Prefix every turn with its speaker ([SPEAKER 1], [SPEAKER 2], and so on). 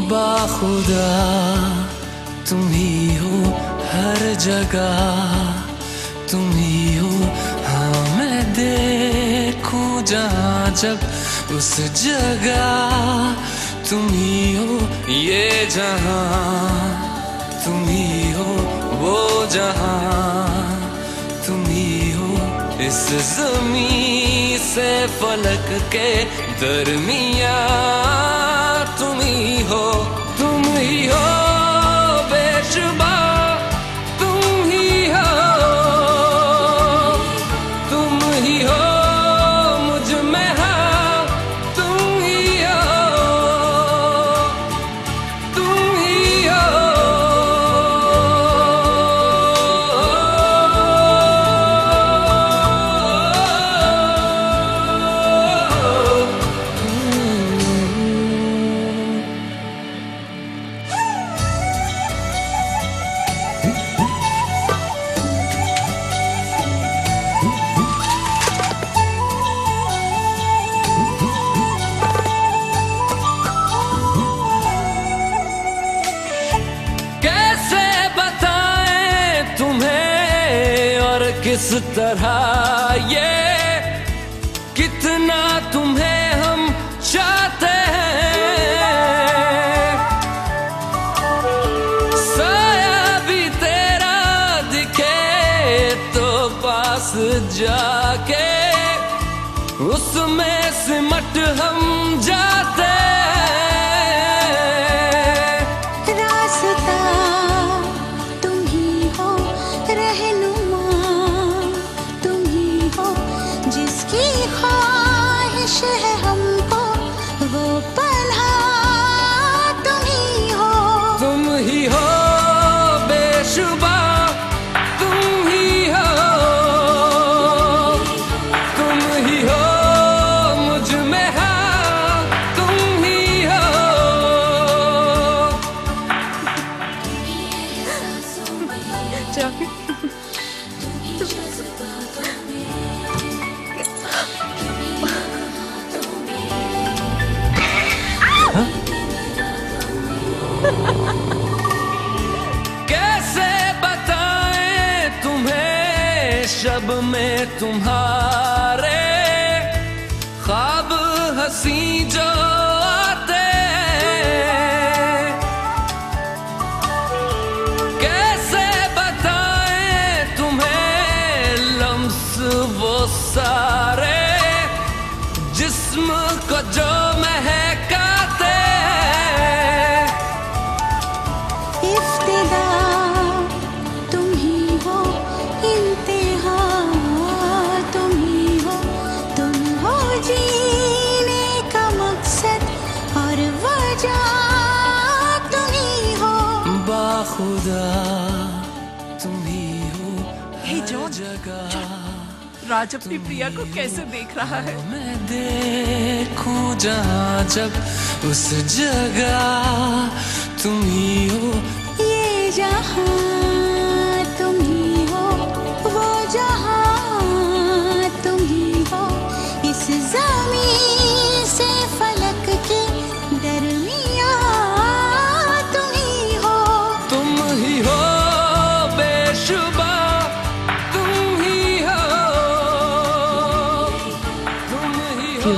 [SPEAKER 1] बाखुदा तुम ही हो हर जगह, तुम ही हो। हाँ मैं देखूं जहाँ जब उस जगह तुम ही हो। ये जहाँ तुम ही हो, वो जहाँ तुम ही हो। इस ज़मीं से फलक के दरमियाँ तुम ही हो, तुम ही हो बेशुबा, तुम ही हो, तुम ही हो मुझ में हाँ, तुम ही हो, तुम ही हो। किस तरह ये कितना तुम्हें हम चाहते हैं। साया भी तेरा दिखे तो पास जाके उसमें सिमट हम जाते हैं।
[SPEAKER 2] रास्ता तुम ही हो, रहनुमा जिसकी ख्वाहिश है हमको, वो पन्हा तुम ही हो,
[SPEAKER 1] तुम ही हो बेशुबा, तुम ही हो, तुम ही हो मुझ में हाँ, तुम ही हो। कैसे बताएं तुम्हें शब में तुम्हारे ख्वाब हंसी जो आते हैं। कैसे बताएं तुम्हें लम्स वो सारे जिस्म को जो महकाते हैं।
[SPEAKER 2] इफ्तिदा तुम ही हो, इंतहा तुम ही हो जीने का मकसद और वजह तुम ही हो।
[SPEAKER 1] बाखुदा तुम ही हो
[SPEAKER 3] हे
[SPEAKER 1] हर
[SPEAKER 3] जॉन,
[SPEAKER 1] जगह।
[SPEAKER 3] राज अपनी प्रिया को कैसे देख रहा है?
[SPEAKER 1] मैं देखूं जहाँ जब उस जगह तुम ही हो।
[SPEAKER 2] ये जहाँ तुम ही हो, वो जहाँ तुम ही हो। इस ज़मीं से फलक के दरमियाँ तुम ही हो,
[SPEAKER 1] तुम ही हो बेशुबा, तुम ही हो, तुम ही हो।